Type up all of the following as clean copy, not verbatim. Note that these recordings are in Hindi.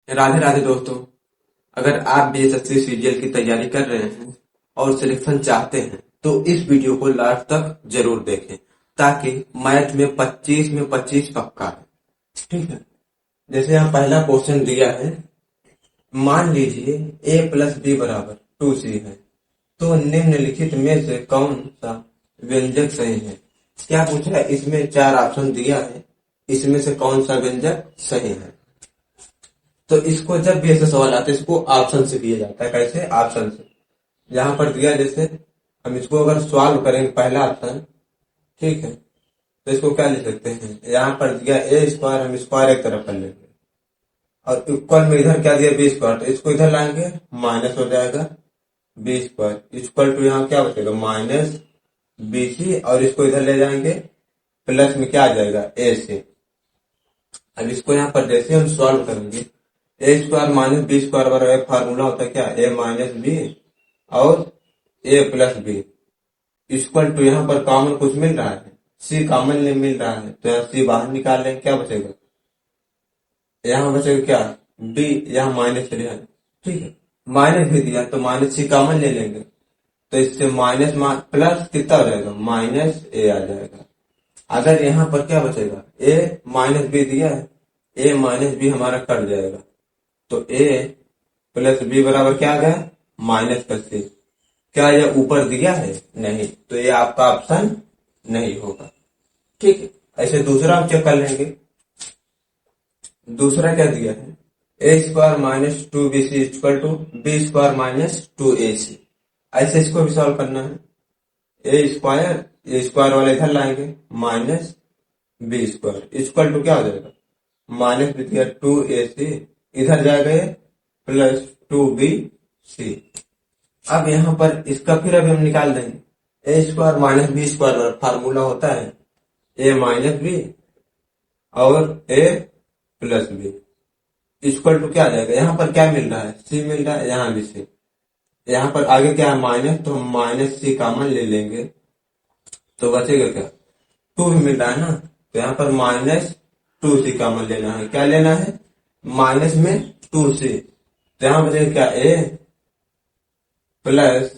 राधे राधे दोस्तों। अगर आप भी एसएससी सीजीएल की तैयारी कर रहे हैं और सिलेक्शन चाहते हैं तो इस वीडियो को लास्ट तक जरूर देखें ताकि मैथ में 25 में 25 पक्का है। ठीक है, जैसे यहाँ पहला क्वेश्चन दिया है, मान लीजिए a प्लस बी बराबर 2c है तो निम्नलिखित में से कौन सा व्यंजक सही है। क्या पूछा है, इसमें चार ऑप्शन दिया है, इसमें से कौन सा व्यंजक सही है। तो इसको जब भी ऐसे सवाल आते हैं इसको ऑप्शन से दिया जाता है। कैसे? ऑप्शन से। यहाँ पर दिया, जैसे हम इसको अगर सॉल्व करेंगे पहला ऑप्शन, ठीक है, तो इसको क्या लिख सकते हैं, यहाँ पर दिया ए स्क्वायर, हम स्क्वायर एक तरफ कर लेंगे और इक्वल में इधर क्या दिया बी स्क्वायर, तो इसको इधर लाएंगे माइनस हो जाएगा बी स्क्वायर इक्वल टू यहाँ क्या बचेगा माइनस बी सी, और इसको इधर ले जाएंगे प्लस में क्या आ जाएगा ए से। अब इसको यहाँ पर जैसे हम सॉल्व करेंगे, ए स्क्वायर माइनस बी स्क्वायर बराबर फार्मूला होता है क्या, ए माइनस बी और A plus B equal to, यहाँ पर कॉमन कुछ मिल रहा है, सी कॉमन नहीं मिल रहा है तो यहाँ सी बाहर निकाल लें, क्या बचेगा, यहाँ बचेगा क्या बी, यहाँ माइनस चले आए, ठीक है, माइनस भी दिया तो माइनस सी कॉमन ले लेंगे तो इससे माइनस प्लस कितना हो जाएगा माइनस ए आ जाएगा। अगर यहाँ पर क्या बचेगा, ए माइनस बी दिया है, ए माइनस बी हमारा कट जाएगा तो ए प्लस बी बराबर क्या आ गया माइनस का सी। क्या यह ऊपर दिया है? नहीं, तो ये आपका ऑप्शन नहीं होगा। ठीक है, ऐसे दूसरा हम चेक कर लेंगे। दूसरा क्या दिया है, A square minus two B C equal to B square minus two A C. ऐसे इसको भी सॉल्व करना है, ए स्क्वायर वाले इधर लाएंगे minus B square equal to क्या हो जाएगा माइनस बी दिया टू ए सी, इधर जाएगा प्लस टू बी सी। अब यहाँ पर इसका फिर अभी हम निकाल देंगे, A square minus B square formula होता है ए माइनस बी और A plus B equal to क्या आ जाएगा, यहाँ पर क्या मिल रहा है सी मिल रहा है, यहाँ भी सी, यहाँ पर आगे क्या है माइनस, तो हम माइनस सी कॉमन ले लेंगे तो बचेगा क्या टू भी मिल रहा है ना, तो यहाँ पर माइनस टू सी कॉमन लेना है। क्या लेना है माइनस में टू सी, तो यहाँ बचेगा क्या ए प्लस,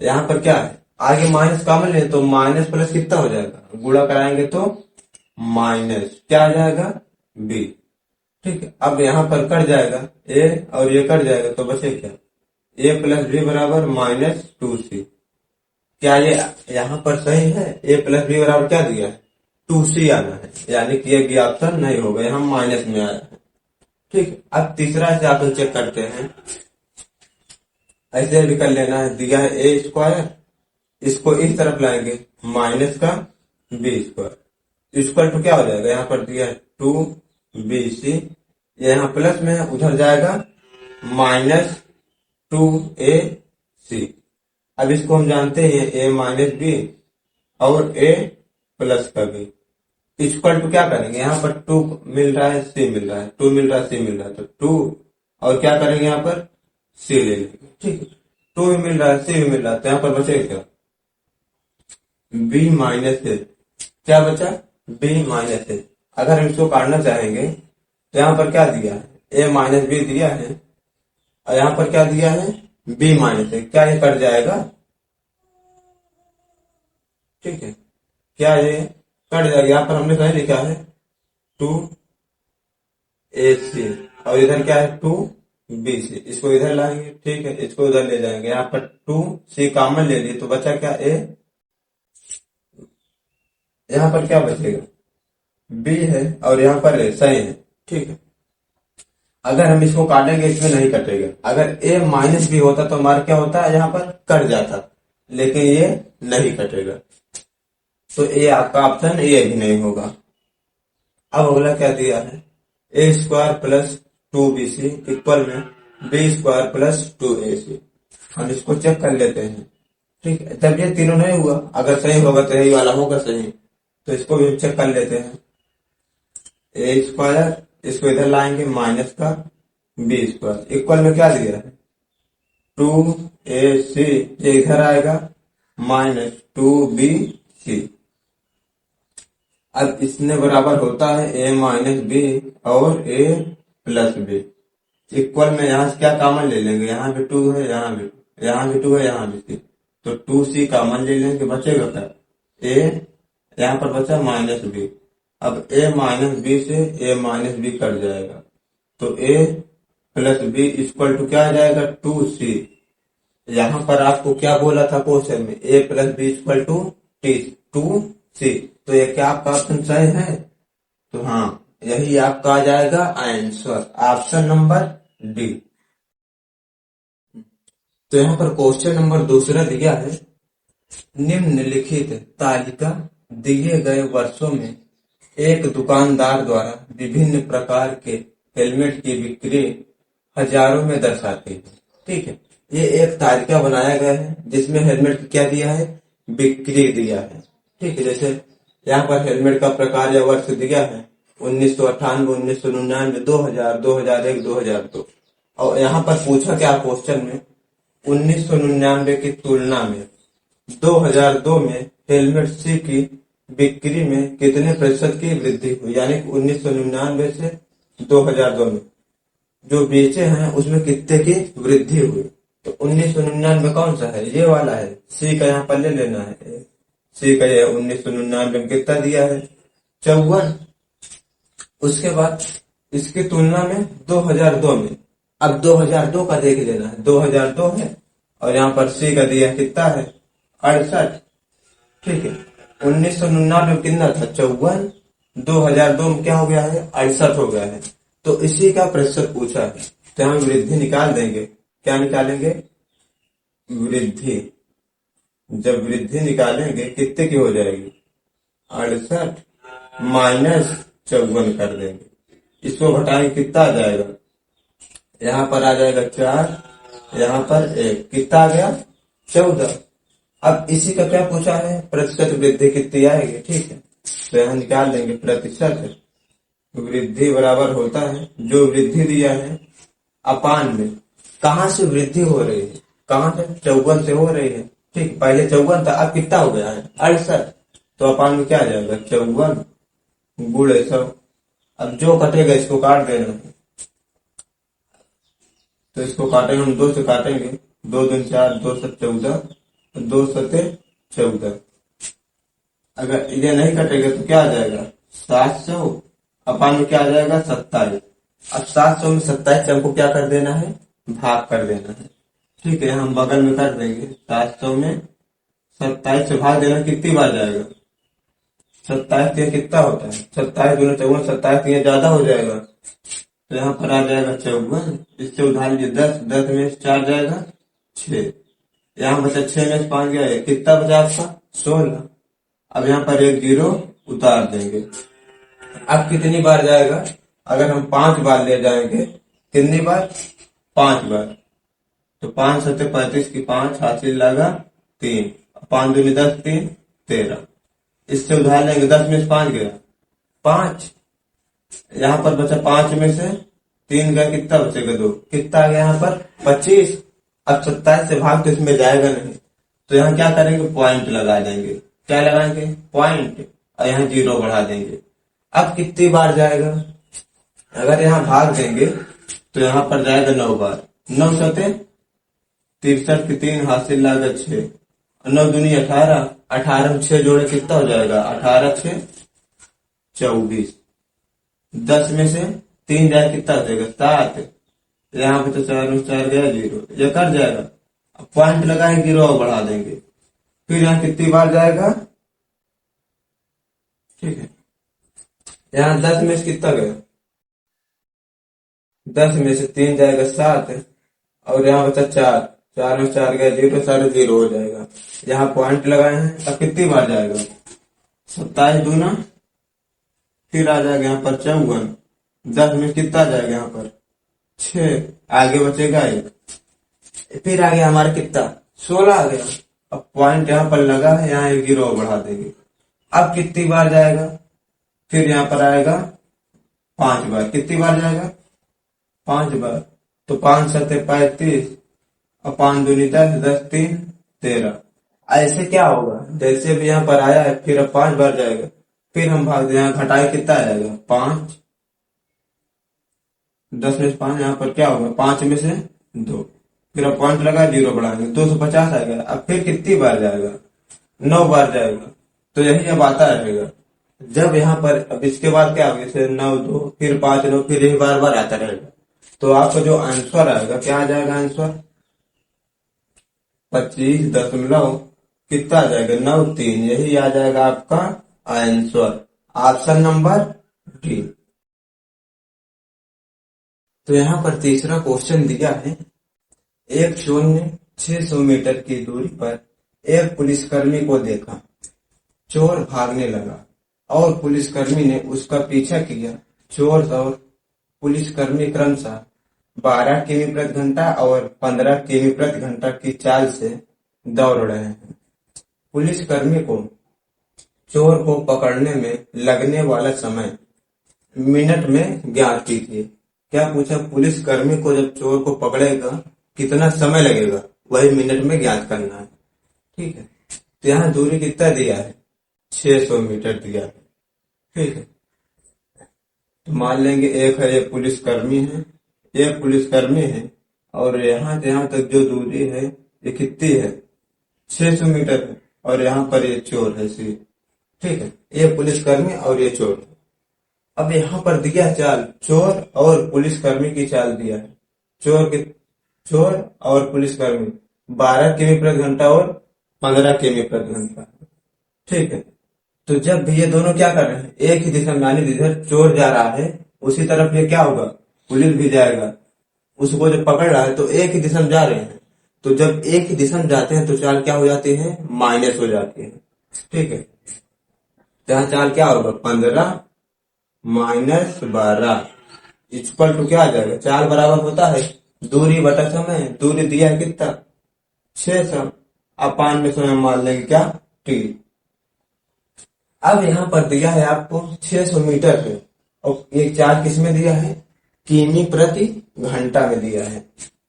यहाँ पर क्या है आगे माइनस कॉमन ले तो माइनस प्लस कितना हो जाएगा, गुणा कराएंगे तो माइनस क्या आ जाएगा बी। ठीक है, अब यहाँ पर कट जाएगा ए और ये कट जाएगा तो बचे क्या ए प्लस बी बराबर माइनस टू सी। क्या ये यहाँ पर सही है, ए प्लस बी बराबर क्या दिया है टू सी आना है, यानी कि ये बी ऑप्शन नहीं होगा, यहाँ माइनस में आया है। ठीक, अब तीसरा से ऑप्शन चेक करते हैं। ऐसे भी कर लेना है, दिया है ए स्क्वायर, इसको इस तरफ लाएंगे माइनस का बी स्क्वायर इक्वल टू क्या हो जाएगा, यहाँ पर दिया है टू बी सी, यहाँ प्लस में है उधर जाएगा माइनस टू ए सी। अब इसको हम जानते हैं ए माइनस बी और ए प्लस का बी इक्वल टू क्या करेंगे, यहाँ पर टू मिल रहा है सी मिल रहा है, टू मिल रहा है सी मिल रहा है तो टू और क्या करेंगे यहाँ पर सी ले लेंगे। ठीक है, टू भी मिल रहा है सी भी मिल रहा है तो यहाँ पर बचेगा क्या बी माइनस ए। क्या बचा बी माइनस ए। अगर हम इसको काटना चाहेंगे तो यहाँ पर क्या दिया है ए माइनस बी दिया है और यहाँ पर क्या दिया है बी माइनस ए, क्या ये कट जाएगा, ठीक है, क्या ये कट जाएगा। यहाँ पर हमने सही लिखा है टू ए सी और इधर क्या है टू बी सी, इसको इधर लाएंगे, ठीक है, इसको उधर ले जाएंगे, यहाँ पर टू सी कॉमन ले लिए तो बचा क्या ए, यहाँ पर क्या बचेगा बी है और यहाँ पर ए सही है। ठीक है, अगर हम इसको काटेंगे इसमें नहीं कटेगा, अगर ए माइनस बी होता तो हमारा क्या होता है यहाँ पर कट जाता, लेकिन ये नहीं कटेगा तो ए आपका ऑप्शन ए भी नहीं होगा। अब अगला क्या दिया है, A square plus two B C equal में B square plus two A C. हम इसको चेक कर लेते हैं। ठीक है, जब ये तीनों नहीं हुआ, अगर सही होगा तो यही वाला होगा सही, तो इसको भी चेक कर लेते हैं। ए स्क्वायर, इसको इधर लाएंगे माइनस का बी स्क्वायर इक्वल में क्या दिया है टू ए सी, ये इधर आएगा माइनस टू बी सी। अब इसने बराबर होता है ए माइनस बी और ए प्लस बी। इक्वल में यहाँ से क्या कॉमन ले लेंगे, यहाँ भी 2 है, यहाँ भी 2 है, यहाँ भी 3, तो 2c कॉमन ले लेंगे, बचेगा क्या, a, यहाँ पर बचा -b। अब a माइनस बी से a माइनस बी कट जाएगा, तो a plus B equal to क्या आ जाएगा, 2c। यहाँ पर आपको क्या बोला था क्वेश्चन में, a plus B equal to 2c, तो ये क्या आपका ऑप्शन सही है, तो हाँ यही आपका आ जाएगा आंसर, ऑप्शन नंबर डी। तो यहाँ पर क्वेश्चन नंबर दूसरा दिया है, निम्नलिखित तालिका दिए गए वर्षों में एक दुकानदार द्वारा विभिन्न प्रकार के हेलमेट की बिक्री हजारों में दर्शाती है। ठीक है, ये एक तालिका बनाया गया है जिसमें हेलमेट की क्या दिया है, बिक्री दिया है। ठीक है, जैसे यहाँ पर हेलमेट का प्रकार या वर्ष दिया है 1998, 1999, 2000, 2001, 2002, और यहाँ पर पूछा क्या क्वेश्चन में, 1999 की तुलना में 2002 में हेलमेट सी की बिक्री में कितने प्रतिशत की वृद्धि हुई, यानी 1999 से 2002 में जो बेचे हैं उसमें कितने की वृद्धि हुई। तो 1999 कौन सा है, ये वाला है, सी का यहाँ पर ले लेना है, सी का ये 1999 में कितना दिया है, 54। उसके बाद इसकी तुलना में 2002 में, अब 2002 का देख लेना है, 2002 है और यहाँ पर सी का दिया कितना है, 68। ठीक है, 1999 में कितना था, 54, 2002 में क्या हो गया है, 68 हो गया है। तो इसी का प्रतिशत पूछा है, तो हम वृद्धि निकाल देंगे, क्या निकालेंगे, वृद्धि। जब वृद्धि निकालेंगे कितने की हो जाएगी, 68 माइनस 54 कर देंगे, इसको घटाएंगे कितना आ जाएगा, यहाँ पर आ जाएगा 4, यहाँ पर 1, कितना आ गया, 14। अब इसी का क्या पूछा है, प्रतिशत वृद्धि कितनी आएगी। ठीक है, तो यहाँ निकाल लेंगे, प्रतिशत वृद्धि बराबर होता है जो वृद्धि दिया है अपान में कहाँ से वृद्धि हो रही है, कहाँ से, 54 से हो रही है। ठीक, पहले 54 था, अब कितना हो गया है, 68, तो अपान में क्या आ जाएगा, 54 गुणे 100। अब जो कटेगा इसको काट देना है, तो इसको काटेंगे हम, 2 से काटेंगे, 2 दूनी 4, 2 7 14, 2 सते 14। अगर ये नहीं कटेगा तो क्या आ जाएगा, 700 अपान में क्या आ जाएगा, 27। अब 700 में 27 से हमको क्या कर देना है, भाग कर देना है। ठीक है, हम बगल में कर देंगे, 700 में 27 से भाग देना, कितनी बार जाएगा, 27 ये कितना होता है, 27 दूनी 54, 27 ये ज्यादा हो जाएगा, तो यहाँ पर आ जाएगा 54। इससे उधार लीजिए 10, 10 में 4 जाएगा 6, यहाँ बचा 6 में 5 गया है, कितना बचा आपका, 16। अब यहाँ पर एक जीरो उतार देंगे। अब कितनी बार जाएगा, अगर हम 5 बार ले जाएंगे, कितनी बार, 5 बार, तो 5 सत्ते 35 की 5 हासिल लगा 3, 5 दूनी 10, 3 13। इससे उधार लेंगे, 10 में से 5 गया 5, यहाँ पर बचा 5 में से 3 गया, कितना बचेगा 2, कितना आ गया यहाँ पर 25। अब 27 से भाग तो इसमें जाएगा नहीं, तो यहाँ क्या करेंगे, पॉइंट लगा देंगे, क्या लगाएंगे, पॉइंट, और यहाँ जीरो बढ़ा देंगे। अब कितनी बार जाएगा, अगर यहाँ भाग देंगे तो यहाँ पर जाएगा 9 बार, 9 सते 63 की 3 हासिल लागत 6, 9 दूनी 18, 18 में 6 जोड़े कितना हो जाएगा, 18 6 24, 10 में से 3 जाए कितना हो जाएगा, 7, यहाँ पे तो 4 में 4 गया 0, ये कट जाएगा। अब पॉइंट लगाएंगे, जीरो और बढ़ा देंगे, फिर यहाँ कितनी बार जाएगा, ठीक है, यहाँ 10 में से कितना गया, 10 में से 3 जाएगा 7, और यहाँ बचा 4, 4 में 4 गया 0, सारे 0 हो जाएगा। यहाँ पॉइंट लगाए हैं, अब कितनी बार जाएगा, 27 दूना, फिर आ जाएगा यहाँ पर 54, 10 में कितना जाएगा यहाँ पर 6, आगे बचेगा 1, फिर आ गया हमारा कितना 16 आ गया। अब पॉइंट यहाँ पर लगा है, यहाँ 1 जीरो बढ़ा देंगे। अब कितनी बार जाएगा, फिर यहाँ पर आएगा 5 बार, कितनी बार जाएगा 5 बार, तो 5 सत्ते 35, और 5 दूनी 10, 10 3 13। ऐसे क्या होगा, जैसे भी यहाँ पर आया है, फिर अब 5 बार जाएगा, फिर हम भाग यहाँ घटाए कितना आएगा 5, 10 में से 5, यहाँ पर क्या होगा 5 में से 2, फिर अब पॉइंट लगा 0 बढ़ाएंगे 250 आएगा। अब फिर कितनी बार जाएगा, 9 बार जाएगा। तो यही अब आता रहेगा। जब यहाँ पर अब इसके बाद क्या होगा, जैसे 9 2 फिर 5 9 फिर यही बार बार आता रहेगा। तो आपका जो आंसर आएगा, क्या आ जाएगा आंसर, 25 दशमलव कितना आ जाएगा 93, यही आ जाएगा आपका आंसर, ऑप्शन नंबर डी। तो यहाँ पर तीसरा क्वेश्चन दिया है, एक चोर ने 600 मीटर की दूरी पर एक पुलिसकर्मी को देखा। चोर भागने लगा और पुलिसकर्मी ने उसका पीछा किया। चोर और पुलिसकर्मी क्रमशः 12 किमी प्रति घंटा और 15 किमी प्रति घंटा की चाल से दौड़ रहे हैं। पुलिसकर्मी को चोर को पकड़ने में लगने वाला समय मिनट में ज्ञात कीजिए। क्या पूछा, पुलिसकर्मी को जब चोर को पकड़ेगा कितना समय लगेगा, वही मिनट में ज्ञात करना है। ठीक है, तो यहाँ दूरी कितना दिया है, 600 मीटर दिया है। ठीक है, तो मान लेंगे एक है ये पुलिसकर्मी है, ये पुलिसकर्मी है, और यहाँ से यहाँ तक जो दूरी है ये कितनी है, 600 मीटर है, और यहाँ पर ये चोर है सी। ठीक है, ये पुलिसकर्मी और ये चोर है। अब यहाँ पर दिया चाल, चोर और पुलिसकर्मी की चाल दिया है। चोर और पुलिसकर्मी 12 किमी प्रति घंटा और 15 किमी प्रति घंटा। ठीक है, तो जब भी ये दोनों क्या कर रहे हैं, एक ही दिशा में, यानी जिधर चोर जा रहा है उसी तरफ ये क्या होगा, पुलिस भी जाएगा। उसको जब पकड़ रहा है तो एक ही दिशा में जा रहे हैं, तो जब एक ही दिशा में जाते हैं तो चाल क्या हो जाती है, माइनस हो जाती है। ठीक है, यहाँ चाल क्या होगा, 15 माइनस 12 इक्वल टू क्या आ जाएगा, चाल बराबर होता है दूरी बटा समय। दूरी दिया है कितना, 600, अब 5 में समय मान लेंगे क्या, टी। अब यहाँ पर दिया है आपको 600 मीटर है, और एक चार्ज किस में दिया है, किमी प्रति घंटा में दिया है।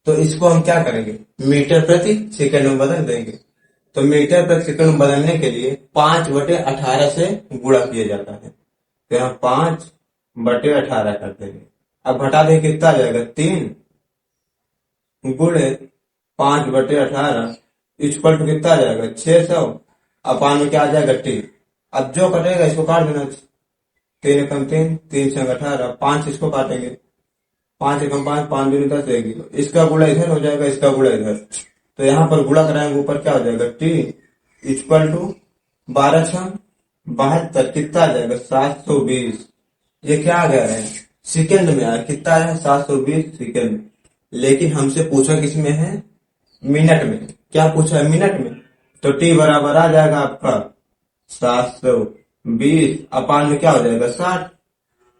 तो इसको हम क्या करेंगे, मीटर प्रति सेकंड में बदल देंगे। तो मीटर प्रति सेकंड में बदलने के लिए 5/18 से गुणा किया जाता है। तो यहाँ 5/18 कर देंगे। अब घटा दें कितना आ जाएगा, 3 गुणे 5/18 इक्वल टू कितना आ जाएगा, 600, अपान में क्या आ जाएगा, टी। अब जो कटेगा इसको काट देना, 3 एकम 3, 3 से 18, 5 इसको काटेंगे, 5 एकम 5, 5 दूनी 10 देगी, इसका गुणा इधर हो जाएगा, इसका गुणा इधर। तो यहाँ पर गुणा कराएंगे, ऊपर क्या हो जाएगा, टी इक्वल टू 12 6 72, कितना आ जाएगा, 720। ये क्या आ गया है, सेकंड में आया, कितना है, 720 सेकंड। लेकिन हमसे पूछा किसमें है, मिनट में। क्या पूछा है, मिनट में। तो टी बराबर आ जाएगा आपका 720, अपान में क्या हो जाएगा, 60।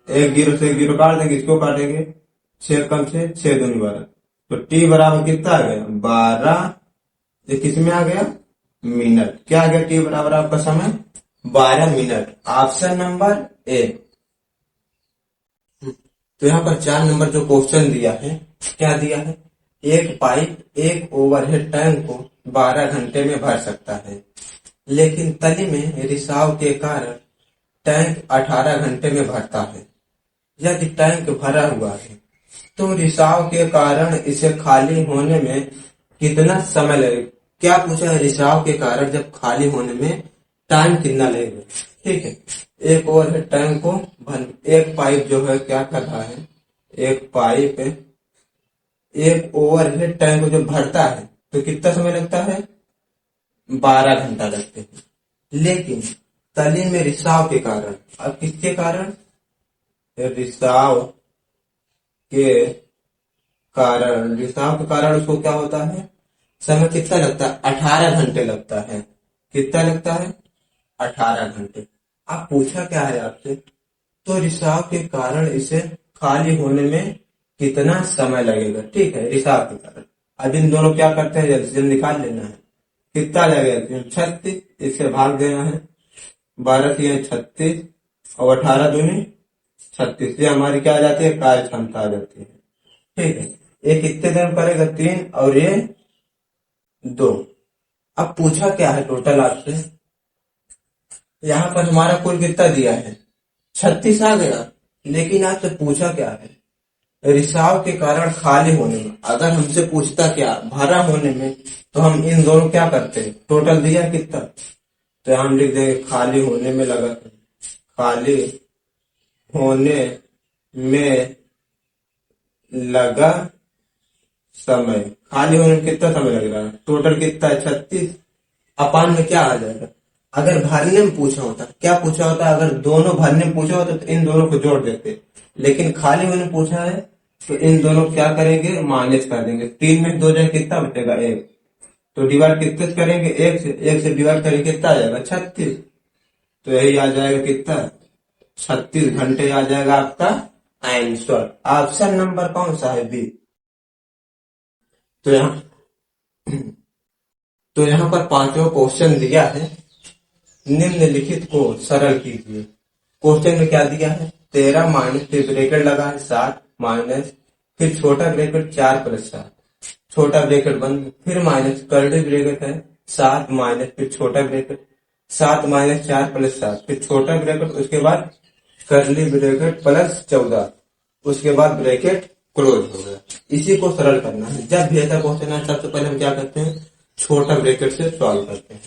एक 0 से 0 काट देंगे, इसको काटेंगे, 6 कम से 6 दूनी 12। तो टी बराबर कितना आ गया, 12। ये किस में आ गया, मिनट। क्या आ गया, टी बराबर आपका समय 12 मिनट, ऑप्शन नंबर ए। तो यहाँ पर 4 नंबर जो क्वेश्चन दिया है, क्या दिया है, एक पाइप एक ओवरहेड टैंक को 12 घंटे में भर सकता है, लेकिन तली में रिसाव के कारण टैंक 18 घंटे में भरता है। यदि टैंक भरा हुआ है तो रिसाव के कारण इसे खाली होने में कितना समय लगेगा। क्या पूछा है, रिसाव के कारण जब खाली होने में टाइम कितना लगेगा। ठीक है, एक ओवरहेड टैंक को एक पाइप जो है क्या कर रहा है, एक पाइप एक ओवरहेड टैंक को जब भरता है तो कितना समय लगता है, 12 घंटा लगते हैं। लेकिन तली में रिसाव के कारण, अब किसके कारण, रिसाव के कारण उसको क्या होता है, समय कितना लगता है, 18 घंटे लगता है। कितना लगता है, 18 घंटे। अब पूछा क्या है आपसे, तो रिसाव के कारण इसे खाली होने में कितना समय लगेगा। ठीक है, रिसाव के कारण। अब इन दोनों क्या करते हैं, जल्दी जल्दी निकाल लेना है। कितना लगेगा, 36, इससे भाग देना है, 12 3 36 और 18 दूनी 36। ये हमारी क्या आ जाती है, कार्य क्षमता आ जाती है। ठीक है, ये कितने दिन करेगा, 3 और ये 2। अब पूछा क्या है टोटल आपसे, यहाँ पर हमारा कुल कितना दिया है, 36 आ गया। लेकिन आपसे पूछा क्या है, रिसाव के कारण खाली होने में, अगर हमसे पूछता क्या भरा होने में, तो हम इन दोनों क्या करते हैं, टोटल दिया कितना, तो हम लिख देंगे खाली होने में लगा, खाली होने में लगा समय, खाली होने में कितना समय लग रहा है, टोटल कितना है 36, अपान में क्या आ जाएगा। अगर भरने में पूछा होता, क्या पूछा होता, अगर दोनों भरने में पूछा होता तो इन दोनों को जोड़ देते, लेकिन खाली होने में पूछा है तो इन दोनों को क्या करेंगे, माइनस कर देंगे। 3 में 2 जाए कितना बचेगा 1, तो डिवाइड कितने से करेंगे, 1 से डिवाइड करेंगे कितना आ जाएगा 36, तो यही आ जाएगा कितना 36 घंटे आ जाएगा आपका आंसर। ऑप्शन नंबर कौन सा है, बी। तो यहाँ पर पांचवा क्वेश्चन दिया है, निम्नलिखित को सरल कीजिए। क्वेश्चन में क्या दिया है, 13 माइनस, फिर ब्रैकेट लगा है 7 माइनस, फिर छोटा ब्रैकेट 4 + 7, छोटा ब्रैकेट बंद, फिर माइनस, कर्ली ब्रैकेट है 7 माइनस, फिर छोटा ब्रैकेट 7 माइनस 4 + 7, फिर छोटा ब्रैकेट, उसके बाद कर्ली ब्रैकेट +14, उसके बाद ब्रैकेट क्लोज हो गया। इसी को सरल करना है। जब भी ऐसा क्वेश्चन है सबसे पहले हम क्या करते हैं, छोटा ब्रैकेट से सॉल्व करते हैं।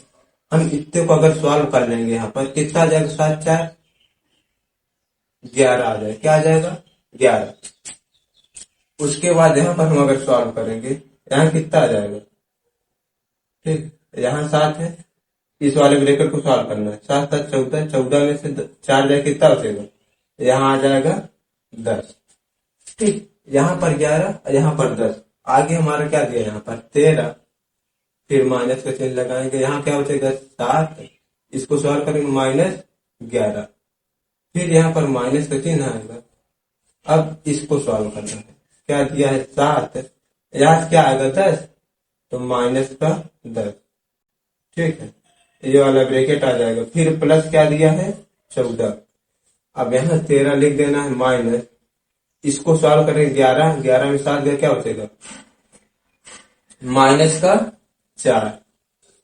हम इतने को अगर सॉल्व कर लेंगे, यहाँ पर कितना आ जाएगा, 7 4 11 आ जाएगा, क्या आ जाएगा 11। उसके बाद यहाँ पर हम अगर सॉल्व करेंगे, यहाँ कितना आ जाएगा, ठीक, यहाँ 7 है, इस वाले ब्रैकेट को सॉल्व करना है, 7 7 14, 14 में से 4 जाए कितना बचेगा, यहाँ आ जाएगा 10, ठीक, यहाँ पर 11, यहाँ पर 10, आगे हमारा क्या दिया, यहाँ पर 13, फिर माइनस का चिन्ह लगाएंगे, यहाँ क्या बचेगा 7, इसको सॉल्व करेंगे -11, फिर यहाँ पर माइनस का चिन्ह आएगा। अब इसको सॉल्व करना है, क्या दिया है 7, यहाँ क्या आएगा 10, तो माइनस का 10, ठीक है, ये वाला ब्रैकेट आ जाएगा, फिर प्लस क्या दिया है 14, अब यहाँ 13 लिख देना है माइनस, इसको सॉल्व करेंगे 11, 11 में 7 गया, क्या बचेगा माइनस का 4,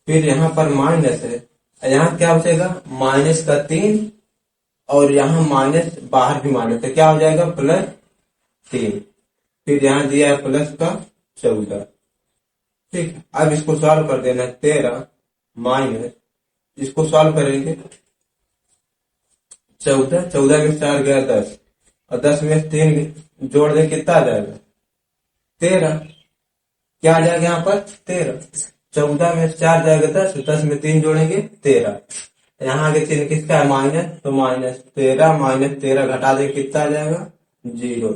फिर यहाँ पर माइनस है, यहाँ क्या बचेगा माइनस का 3, और यहाँ माइनस बाहर भी माइनस है, क्या हो जाएगा +3, फिर यहाँ दिया है प्लस का 14, ठीक। अब इसको सॉल्व कर देना है 13 माइनस, इसको सॉल्व करेंगे 14, 14 में 4 गया 10, और 10 में 3 जोड़ दे कितना आ जाएगा 13, क्या आ जाएगा यहाँ पर 13, 14 में 4 जाएगा 10, 10 में 3 जोड़ेंगे 13, यहाँ आगे चिन्ह किसका है माइनस, तो -13 माइनस 13 घटा दे कितना आ जाएगा 0,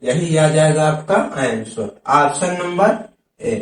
यही आ जाएगा आपका आंसर। Option number A.